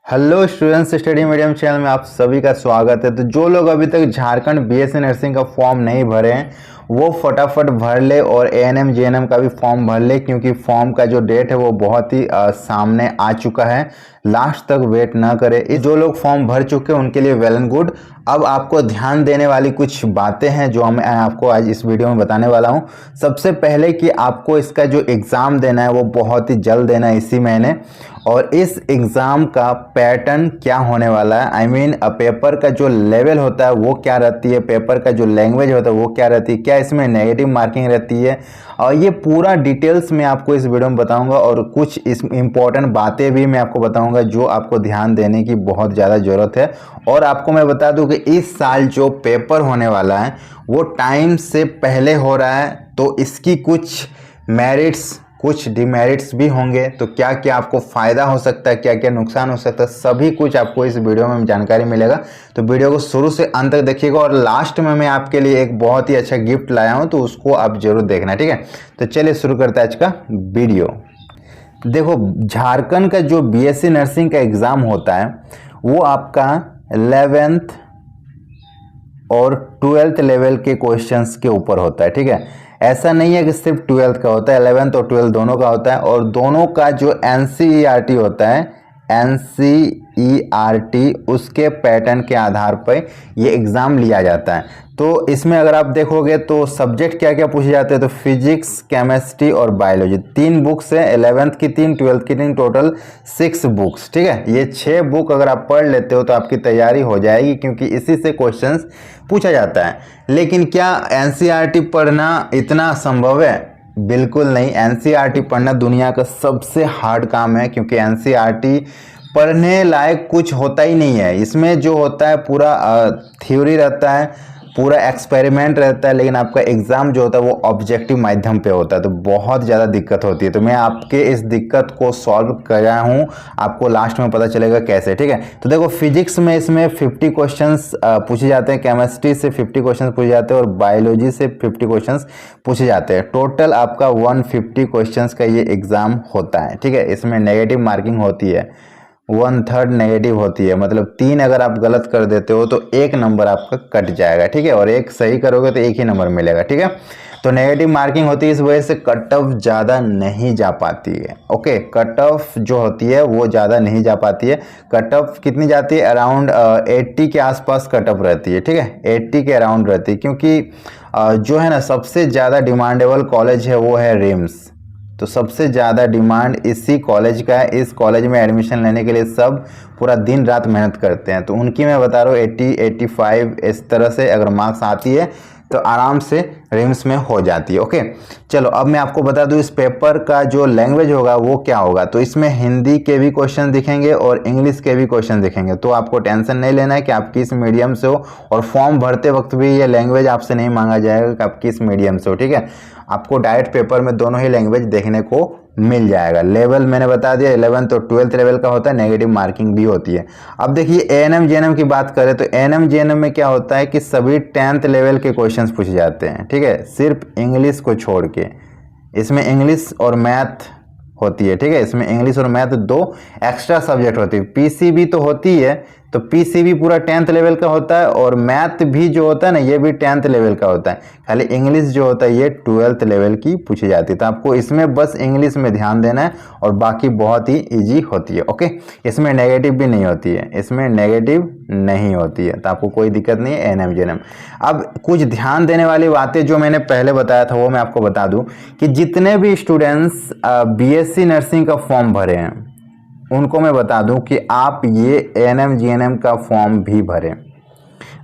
Hello students, study medium channel में आप सभी का स्वागत है। तो जो लोग अभी तक झारखंड बीएससी नर्सिंग का फॉर्म नहीं भरे हैं वो फटाफट भर ले और एएनएम जेएनएम का भी फॉर्म भर ले, क्योंकि फॉर्म का जो डेट है वो बहुत ही सामने आ चुका है। लास्ट तक वेट ना करें। जो लोग फॉर्म भर चुके हैं उनके लिए वेल एंड गुड। अब आपको ध्यान देने वाली कुछ बातें हैं जो मैं आपको आज इस वीडियो में बताने वाला हूं। सबसे पहले कि आपको इसका जो एग्ज़ाम देना है वो बहुत ही जल्द देना है, इसी महीने। और इस एग्ज़ाम का पैटर्न क्या होने वाला है, आई मीन पेपर का जो लेवल होता है वो क्या रहती है, पेपर का जो लैंग्वेज होता है वो क्या रहती है, क्या इसमें नेगेटिव मार्किंग रहती है, और ये पूरा डिटेल्स मैं आपको इस वीडियो में बताऊंगा। और कुछ इस इम्पॉर्टेंट बातें भी मैं आपको बताऊंगा जो आपको ध्यान देने की बहुत ज़्यादा ज़रूरत है। और आपको मैं बता दूं कि इस साल जो पेपर होने वाला है वो टाइम से पहले हो रहा है, तो इसकी कुछ मेरिट्स कुछ डिमेरिट्स भी होंगे। तो क्या क्या आपको फ़ायदा हो सकता है, क्या क्या नुकसान हो सकता है, सभी कुछ आपको इस वीडियो में जानकारी मिलेगा। तो वीडियो को शुरू से अंत तक देखिएगा। और लास्ट में मैं आपके लिए एक बहुत ही अच्छा गिफ्ट लाया हूं, तो उसको आप जरूर देखना, ठीक है। तो चलिए शुरू करते हैं आज का वीडियो। देखो, झारखंड का जो बीएससी नर्सिंग का एग्ज़ाम होता है वो आपका 11th और 12th लेवल के क्वेश्चंस के ऊपर होता है, ठीक है। ऐसा नहीं है कि सिर्फ 12th का होता है, 11th और 12th दोनों का होता है। और दोनों का जो एनसीईआरटी होता है, एनसीईआरटी उसके पैटर्न के आधार पर ये एग्ज़ाम लिया जाता है। तो इसमें अगर आप देखोगे तो सब्जेक्ट क्या क्या पूछे जाते हैं, तो फिजिक्स, केमिस्ट्री और बायोलॉजी। 3 बुक्स हैं, 11th की 3, 12th की 3, टोटल 6 बुक्स, ठीक है। ये 6 बुक अगर आप पढ़ लेते हो तो आपकी तैयारी हो जाएगी, क्योंकि इसी से क्वेश्चंस पूछा जाता है। लेकिन क्या एनसीईआरटी पढ़ना इतना संभव है? बिल्कुल नहीं। एनसीईआरटी पढ़ना दुनिया का सबसे हार्ड काम है, क्योंकि एनसीईआरटी पढ़ने लायक कुछ होता ही नहीं है। इसमें जो होता है पूरा थ्योरी रहता है, पूरा एक्सपेरिमेंट रहता है, लेकिन आपका एग्ज़ाम जो होता है वो ऑब्जेक्टिव माध्यम पे होता है, तो बहुत ज़्यादा दिक्कत होती है। तो मैं आपके इस दिक्कत को सॉल्व कर रहा हूँ, आपको लास्ट में पता चलेगा कैसे, ठीक है। तो देखो, फिजिक्स में इसमें 50 क्वेश्चंस पूछे जाते हैं, केमिस्ट्री से 50 क्वेश्चंस पूछे जाते हैं और बायोलॉजी से 50 क्वेश्चंस पूछे जाते हैं। टोटल आपका 150 क्वेश्चंस का ये एग्ज़ाम होता है, ठीक है। इसमें नेगेटिव मार्किंग होती है, 1/3 नेगेटिव होती है, मतलब 3 अगर आप गलत कर देते हो तो 1 नंबर आपका कट जाएगा, ठीक है। और 1 सही करोगे तो 1 ही नंबर मिलेगा, ठीक है। तो नेगेटिव मार्किंग होती है, इस वजह से कट ऑफ ज़्यादा नहीं जा पाती है। ओके, कट ऑफ जो होती है वो ज़्यादा नहीं जा पाती है। कट ऑफ कितनी जाती है? अराउंड 80 के आसपास कट ऑफ रहती है, ठीक है। 80 के अराउंड रहती है, क्योंकि जो है ना सबसे ज़्यादा डिमांडेबल कॉलेज है वो है रिम्स। तो सबसे ज़्यादा डिमांड इसी कॉलेज का है। इस कॉलेज में एडमिशन लेने के लिए सब पूरा दिन रात मेहनत करते हैं। तो उनकी मैं बता रहा हूँ 80, 85 इस तरह से अगर मार्क्स आती है तो आराम से रिम्स में हो जाती है। ओके, चलो अब मैं आपको बता दूं इस पेपर का जो लैंग्वेज होगा वो क्या होगा। तो इसमें हिंदी के भी क्वेश्चन दिखेंगे और इंग्लिश के भी क्वेश्चन दिखेंगे। तो आपको टेंशन नहीं लेना है कि आप किस मीडियम से हो, और फॉर्म भरते वक्त भी ये लैंग्वेज आपसे नहीं मांगा जाएगा कि आप किस मीडियम से हो, ठीक है। आपको डायरेक्ट पेपर में दोनों ही लैंग्वेज देखने को मिल जाएगा। लेवल मैंने बता दिया, 11th और 12th लेवल का होता है, नेगेटिव मार्किंग भी होती है। अब देखिए, एएनएम जेएनएम की बात करें तो एएनएम जेएनएम में क्या होता है कि सभी 10th लेवल के क्वेश्चंस पूछे जाते हैं, ठीक है, सिर्फ इंग्लिश को छोड़ के। इसमें इंग्लिश और मैथ होती है, ठीक है। इसमें इंग्लिश और मैथ 2 एक्स्ट्रा सब्जेक्ट होती है। पीसीबी तो होती है, तो पीसीबी पूरा 10th लेवल का होता है, और मैथ भी जो होता है ना ये भी 10th लेवल का होता है। खाली इंग्लिश जो होता है ये 12th लेवल की पूछी जाती है। तो आपको इसमें बस इंग्लिश में ध्यान देना है, और बाकी बहुत ही इजी होती है। ओके, इसमें नेगेटिव भी नहीं होती है, इसमें नेगेटिव नहीं होती है, तो आपको कोई दिक्कत नहीं है एएनएम जेएनएम। अब कुछ ध्यान देने वाली बातें जो मैंने पहले बताया था वो मैं आपको बता दूं कि जितने भी स्टूडेंट्स बीएससी नर्सिंग का फॉर्म भरे हैं उनको मैं बता दूं कि आप ये एएनएम जेएनएम का फॉर्म भी भरें।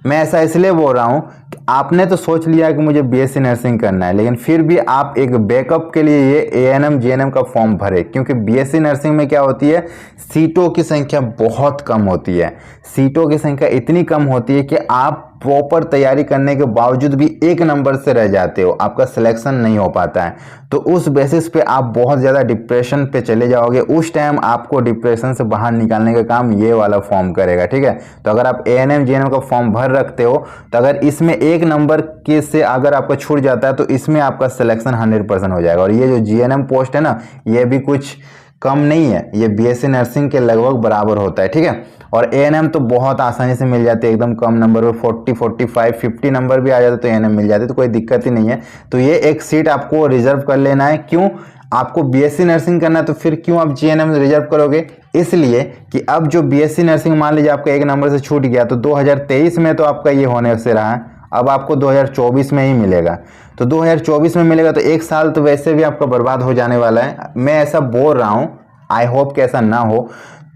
मैं ऐसा इसलिए बोल रहा हूं कि आपने तो सोच लिया कि मुझे बीएससी नर्सिंग करना है, लेकिन फिर भी आप एक बैकअप के लिए ये एएनएम जेएनएम का फॉर्म भरें, क्योंकि बीएससी नर्सिंग में क्या होती है, सीटों की संख्या बहुत कम होती है। सीटों की संख्या इतनी कम होती है कि आप प्रॉपर तैयारी करने के बावजूद भी 1 नंबर से रह जाते हो, आपका सिलेक्शन नहीं हो पाता है। तो उस बेसिस पे आप बहुत ज़्यादा डिप्रेशन पे चले जाओगे। उस टाइम आपको डिप्रेशन से बाहर निकालने का काम ये वाला फॉर्म करेगा, ठीक है। तो अगर आप एएनएम जेएनएम का फॉर्म भर रखते हो तो अगर इसमें 1 नंबर के से अगर आपका छूट जाता है तो इसमें आपका सिलेक्शन 100% हो जाएगा। और ये जो जीएनएम पोस्ट है ना, ये भी कुछ कम नहीं है, ये बीएससी नर्सिंग के लगभग बराबर होता है, ठीक है। और एएनएम तो बहुत आसानी से मिल जाती है, एकदम कम नंबर पे 40, 45, 50 नंबर भी आ जाते तो एएनएम मिल जाती है, तो कोई दिक्कत ही नहीं है। तो ये एक सीट आपको रिजर्व कर लेना है। क्यों? आपको बीएससी नर्सिंग करना है तो फिर क्यों आप जीएनएम रिजर्व करोगे? इसलिए कि अब जो बीएससी नर्सिंग मान लीजिए आपका एक नंबर से छूट गया तो 2023 में तो आपका ये होने से रहा है, अब आपको 2024 में ही मिलेगा। तो 2024 में मिलेगा तो एक साल तो वैसे भी आपका बर्बाद हो जाने वाला है। मैं ऐसा बोल रहा हूँ, आई होप कि ऐसा ना हो।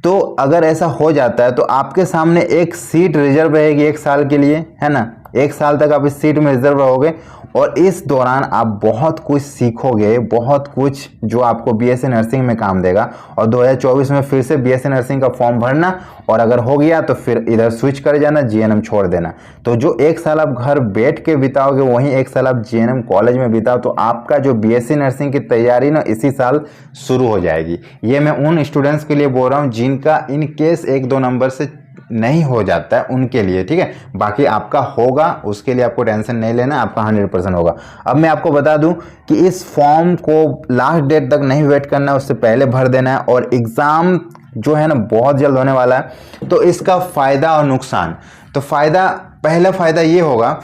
तो अगर ऐसा हो जाता है तो आपके सामने एक सीट रिजर्व रहेगी एक साल के लिए, है ना। एक साल तक आप इस सीट में रिजर्व रहोगे और इस दौरान आप बहुत कुछ सीखोगे, बहुत कुछ जो आपको बीएससी नर्सिंग में काम देगा। और 2024 में फिर से बीएससी नर्सिंग का फॉर्म भरना, और अगर हो गया तो फिर इधर स्विच कर जाना, जीएनएम छोड़ देना। तो जो एक साल आप घर बैठ के बिताओगे वहीं एक साल आप जीएनएम कॉलेज में बिताओ, तो आपका जो बीएससी नर्सिंग की तैयारी ना इसी साल शुरू हो जाएगी। ये मैं उन स्टूडेंट्स के लिए बोल रहा हूँ जिनका इन केस 1-2 नंबर से नहीं हो जाता है उनके लिए, ठीक है। बाकी आपका होगा, उसके लिए आपको टेंशन नहीं लेना, आपका 100% होगा। अब मैं आपको बता दूं कि इस फॉर्म को लास्ट डेट तक नहीं वेट करना है, उससे पहले भर देना है। और एग्ज़ाम जो है ना बहुत जल्द होने वाला है, तो इसका फ़ायदा और नुकसान। तो पहला फ़ायदा ये होगा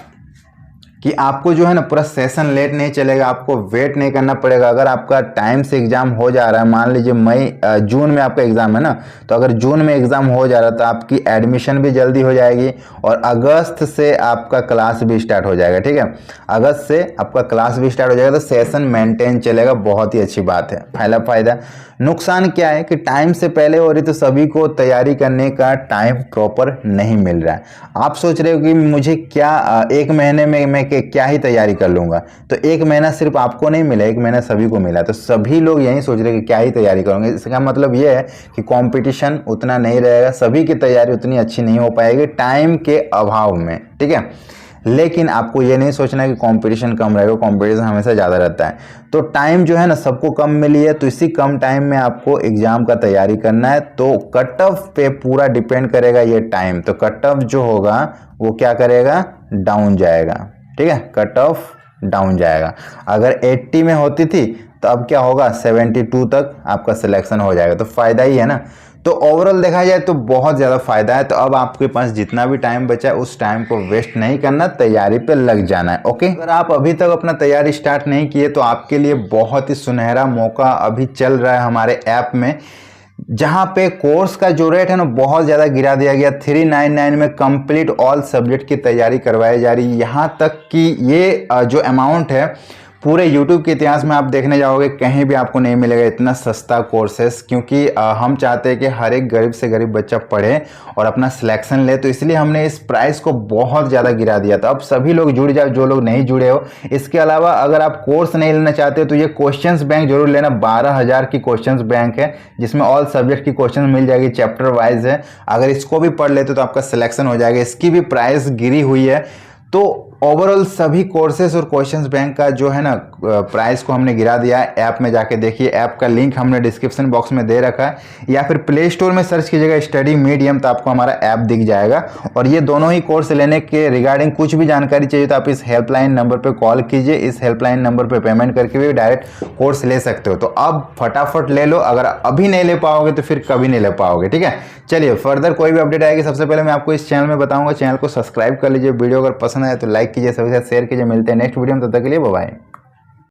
कि आपको जो है ना पूरा सेशन लेट नहीं चलेगा, आपको वेट नहीं करना पड़ेगा। अगर आपका टाइम से एग्ज़ाम हो जा रहा है, मान लीजिए जून में आपका एग्ज़ाम है ना, तो अगर जून में एग्ज़ाम हो जा रहा है तो आपकी एडमिशन भी जल्दी हो जाएगी और अगस्त से आपका क्लास भी स्टार्ट हो जाएगा, ठीक है। अगस्त से आपका क्लास भी स्टार्ट हो जाएगा तो सेशन मेंटेन चलेगा, बहुत ही अच्छी बात है। पहला फ़ायदा। नुकसान क्या है कि टाइम से पहले हो रही तो सभी को तैयारी करने का टाइम प्रॉपर नहीं मिल रहा है। आप सोच रहे हो कि मुझे क्या एक महीने में मैं क्या ही तैयारी कर लूँगा, तो एक महीना सिर्फ आपको नहीं मिला, एक महीना सभी को मिला। तो सभी लोग यही सोच रहे हैं कि क्या ही तैयारी करोगे। इसका मतलब ये है कि कंपटीशन उतना नहीं रहेगा, सभी की तैयारी उतनी अच्छी नहीं हो पाएगी टाइम के अभाव में, ठीक है। लेकिन आपको ये नहीं सोचना है कि कंपटीशन कम रहेगा, कंपटीशन हमेशा ज़्यादा रहता है। तो टाइम जो है ना सबको कम मिली है, तो इसी कम टाइम में आपको एग्ज़ाम का तैयारी करना है। तो कट ऑफ पे पूरा डिपेंड करेगा ये टाइम। तो कट ऑफ जो होगा वो क्या करेगा, डाउन जाएगा, ठीक है। कट ऑफ डाउन जाएगा। अगर 80 में होती थी तो अब क्या होगा, 72 तक आपका सिलेक्शन हो जाएगा। तो फ़ायदा ही है ना। तो ओवरऑल देखा जाए तो बहुत ज़्यादा फ़ायदा है। तो अब आपके पास जितना भी टाइम बचा है उस टाइम को वेस्ट नहीं करना, तैयारी पे लग जाना है, ओके। अगर आप अभी तक अपना तैयारी स्टार्ट नहीं किए तो आपके लिए बहुत ही सुनहरा मौका अभी चल रहा है हमारे ऐप में, जहाँ पे कोर्स का जो रेट है ना बहुत ज़्यादा गिरा दिया गया। 399 में कंप्लीट ऑल सब्जेक्ट की तैयारी करवाई जा रही है। यहाँ तक कि ये जो अमाउंट है पूरे YouTube के इतिहास में आप देखने जाओगे कहीं भी आपको नहीं मिलेगा इतना सस्ता कोर्सेस। क्योंकि हम चाहते हैं कि हर एक गरीब से गरीब बच्चा पढ़े और अपना सिलेक्शन ले, तो इसलिए हमने इस प्राइस को बहुत ज़्यादा गिरा दिया था। अब सभी लोग जुड़ जाओ जो लोग नहीं जुड़े हो। इसके अलावा अगर आप कोर्स नहीं लेना चाहते हो तो ये क्वेश्चंस बैंक जरूर लेना। 12,000 की क्वेश्चंस बैंक है जिसमें ऑल सब्जेक्ट की क्वेश्चन मिल जाएगी, चैप्टर वाइज है। अगर इसको भी पढ़ लेते तो आपका सिलेक्शन हो जाएगा। इसकी भी प्राइस गिरी हुई है। तो ओवरऑल सभी कोर्सेज और क्वेश्चंस बैंक का जो है ना प्राइस को हमने गिरा दिया है। ऐप में जाके देखिए, ऐप का लिंक हमने डिस्क्रिप्शन बॉक्स में दे रखा है, या फिर प्ले स्टोर में सर्च कीजिएगा स्टडी मीडियम तो आपको हमारा ऐप दिख जाएगा। और ये दोनों ही कोर्स लेने के रिगार्डिंग कुछ भी जानकारी चाहिए तो आप इस हेल्पलाइन नंबर पर कॉल कीजिए। इस हेल्पलाइन नंबर पर पेमेंट करके भी डायरेक्ट कोर्स ले सकते हो। तो अब फटाफट ले लो, अगर अभी नहीं ले पाओगे तो फिर कभी नहीं ले पाओगे, ठीक है। चलिए फर्दर कोई भी अपडेट आएगी सबसे पहले मैं आपको इस चैनल में बताऊंगा। चैनल को सब्सक्राइब कर लीजिए, वीडियो अगर पसंद आए तो लाइक कीजिए, सभी के साथ शेयर कीजिए। मिलते हैं नेक्स्ट वीडियो में, तब तक के लिए बाय बाय।